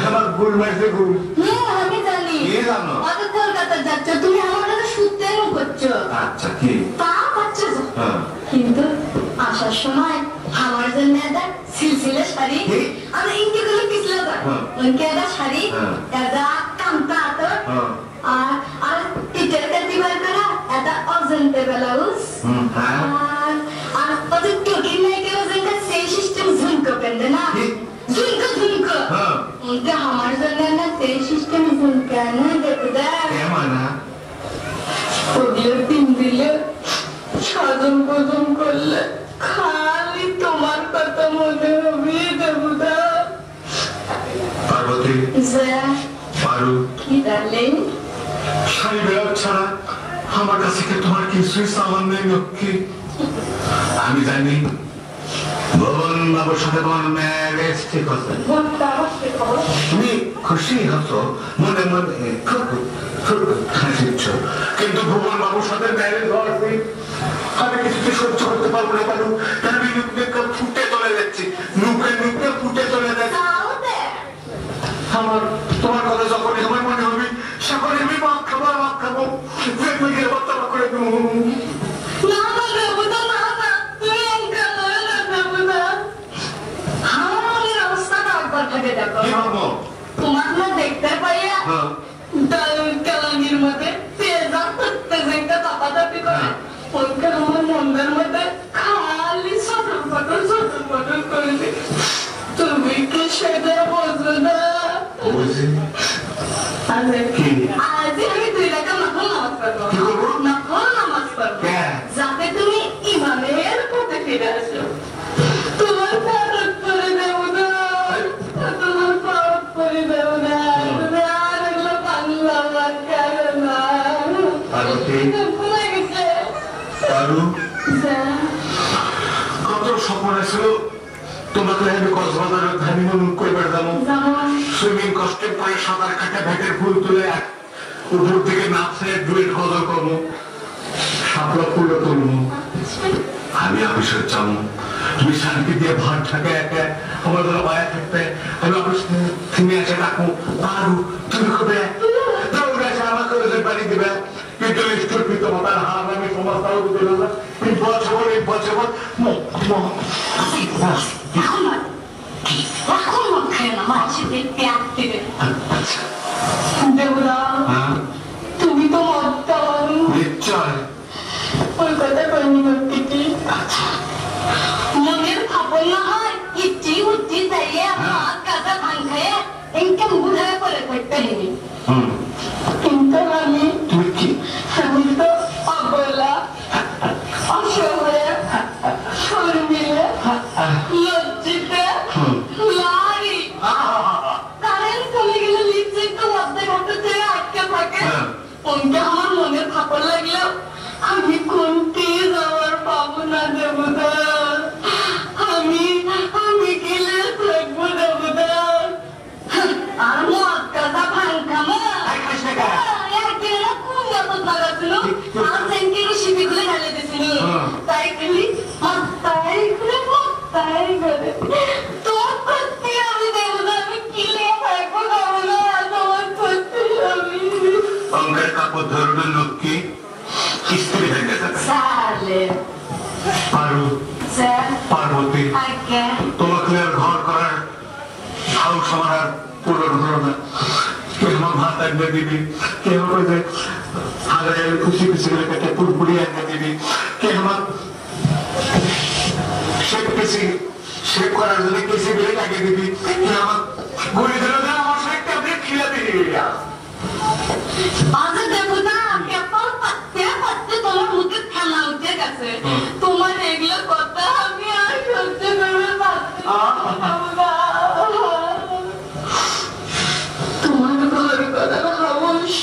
আমার গুল মারছে গুল। আমি জানি কি জানো? অত কলকাতা যাচ্ছ তুমি আমার কাছে সুতেন করছো। আচ্ছা কি তা করছো কিন্তু আসার সময় আমার জন্য একটা সিলসিলে শাড়ি আমি ইনকে গুলো পিছলে উনকে একটা শাড়ি একটা কামতা আতর আর টিচারকে দিবার করা একটা অজন্তে ব্লাউজ আর কত টুকি নাইকে ওজনটা সেই সিস্টেম ঝুমকো পেন্দে না ঝুমকো ঝুমকো উনকে আমার জন্য না সেই সিস্টেম ঝুমকা না দেখো দা কেমনা ওগুলো তিন দিলে সাজম গজম করলে খালি তোমার কথা মনে হবে দেবুদা। পার্বতী পারু কি ডার্লিং শাড়ি বেরোত ছাড়া আমার কাছে কি তোমার কিছুই সামান নেই লক্ষ্মী? আমি জানি ভবন বাবুর সাথে তোমার ম্যারেজ ঠিক হচ্ছে, তুমি খুশি হতো মনে মনে হাসিচ্ছ, কিন্তু ভুবন বাবুর সাথে ম্যারেজ হওয়ার আমি কিছুতে সহ্য করতে পারবো না পারু। আমি মুখে ফুটে চলে যাচ্ছি, মুখে মুখে ফুটে চলে যাচ্ছি। আমার তোমার কথা যখনই আমার মনে হবে সকলে আমি মাপ খাবো মাপ খাবো করে দেবো। তোমার না দেখতে পাইয়া কালাঙ্গির মধ্যে চাপাচাপি করে ওইখানে আমার মন্দির মধ্যে খালি সটল পটল করলি। তুমি কি সেটা বোঝো না? আজ আমি 2 রাকাত নফল নামাজ পড়বো, নফল নামাজ পড়বো যাতে তুমি ইমানের পথে ফিরে আসো। তোমার পারত করে দেবো না, তোমার পারত করে দেবো না, তুমি আর এগুলো বাংলা আমার কেন না কত স্বপ্ন ছিল তোমাকে আমি কক্সবাজারের ধানিমন কইবার যাবো, সুইমিং কস্টিউম করে সাঁতার কাটা ভেটের ফুল তুলে উপর থেকে নাচে ডুয়েট গজল করবো, শাপলা ফুল তুলবো, আমি অফিসে যাবো, তুমি শান্তি দিয়ে ভাত থাকে একে আমার ধরো মায়া থাকতে আমি অফিস থেমে এসে ডাকবো পারু তুমি কবে দৌড়ে এসে আমাকে ওদের বাড়ি দেবে। কিন্তু স্থপিত মাতার হার আমি সমাজটাও দিতে পারবো না। বছর তুমি তো নিশ্চয় ওই কথা কইনি করতে মনের ভাবন না হয় ইচ্ছি উচ্ছি যাইয়ে ভাত কাটা ভাঙ খায় এনকে বুঝায় করে করতে হইনি। কিন্তু আমি তো অবলা অসহায় শর্মিলা লজ্জিতা লারি কারেন্ট চলে গেলে লিপস্টিক তো মধ্যে ঘাটতে চেয়ে আটকে থাকে। ওনকে আমার মনের ভাবন লাগলেও আমি কোনটি যাওয়ার পাবো না দেবদা। আমি গেলে থাকবো দেবদা আর মদ কাটা ভাঙ খামো তাই খালি তাই করে তাই করে তোর করতে আমি দেবদা আমি কিলে থাকবো দেবদা তোমার করতে আমি অঙ্গের কাপড় ধরবেন লক্ষ্মী কিস্তি ভেঙে যাবে পারু পার্বতী তোমাকে আর ঘর করার হাউস আমার আর পূরণ হলো না। কে আমার ভাত এনে দিবি, কে হবে যে আগে খুশি খুশি করে কেটে পুরপুরি এনে দিবি, কে আমার শেপ করার জন্য কেসি বিলে লাগিয়ে দিবি, কে আমার গুলি দিল যে আমার শেখটা আপনি খিলে দিবি। তোমার মুখে থানা উঠে গেছে, তোমার এগুলো কথা আমি আর সহ্য করতে পারছি না। তোমার ঘর করার হাউস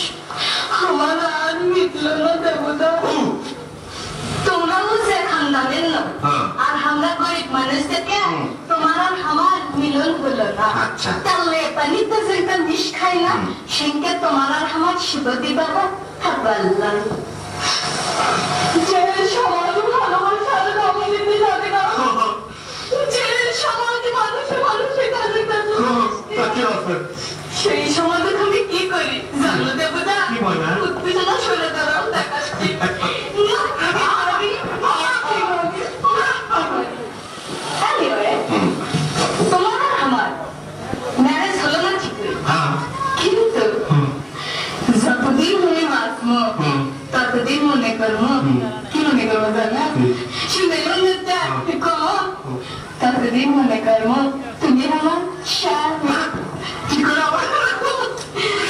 আমার আর মিটল না দেবদা। তোমরাও যে খানদানের না আর আমরা গরিব মানুষ থেকে তোমার আর আমার মিলন হলো না। তাহলে পানিতে যেটা বিষ খাই না সেটা তোমার আর আমার শিবতী বাবা থাকবার যে সমাজ ভালোবাসার কমিউনিটি থাকে না, যে সমাজ মানুষের কাছে তখন সেই সময় তো আমি কি করি জানো দেবতা কি বলা? উত্তেজনা সরে দাঁড়াও দেখাচ্ছি তোমার আর আমার ম্যারেজ হলো না ঠিকই কিন্তু যতদিন হয়ে বাঁচবো ততদিন মনে করবো কি মনে করবো জানা শুনে ততদিন মনে করবো তুমি আমার স্বামী কি করে আবার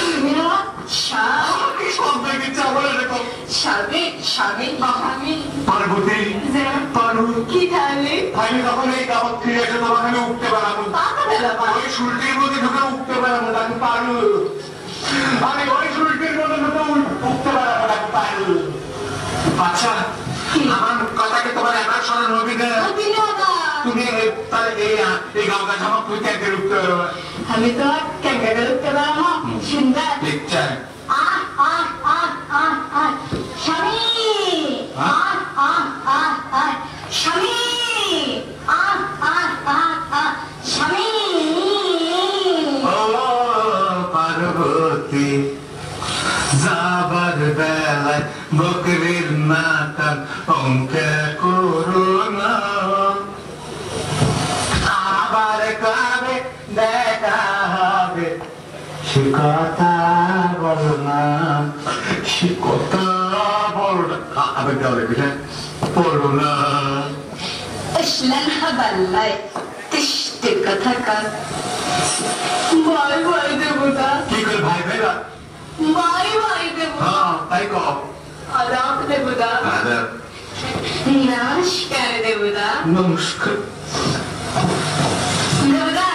তুমি আমার স্বামী সবাইকে চাবো এরকম স্বামী স্বামী স্বামী পার্বতী পারু কি তাহলে আমি যখন এই কাপড় ফিরে এসে তখন আমি উঠতে পারবো ওই শুল্টির মধ্যে ঢুকে উঠতে পারবো তাকে পারু আমি ওই শুল্টির মধ্যে ঢুকে উঠতে পারবো তাকে পারু আচ্ছা আমার কথাকে তোমার এবার স্মরণ হবে না তুমি তাহলে এই গামকা জামা তুই ক্যাঙ্কে উঠতে পারবো আমি তো ক্যাঙ্কারে উঠতে পারবো সুন্দর দেখছে স্বামী স্বামী স্বামী পার্বতী যাবার বেলায় বকরির নাকান অঙ্কে করো না আবার কবে দেখা হবে সে কথা বলো না সে কথা বলো না আবার গাওয়া রেখে বলো না আসলেন হাবাল্লাই তিষ্টের কথা কাজ ভাই ভাই দেবতা কি করে ভাই ভাইরা ভাই ভাই দেবতা তাই কও আদাব দেবতা আদাব নমস্কার দেবতা নমস্কার দেবতা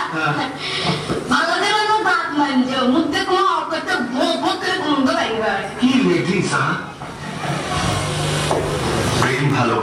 ভালো দেবতা দাঁত মানছো মুখে কোনো অকথ্য ভোপত্রে গন্ধ লাগবে কি লেডিস প্রেম ভালো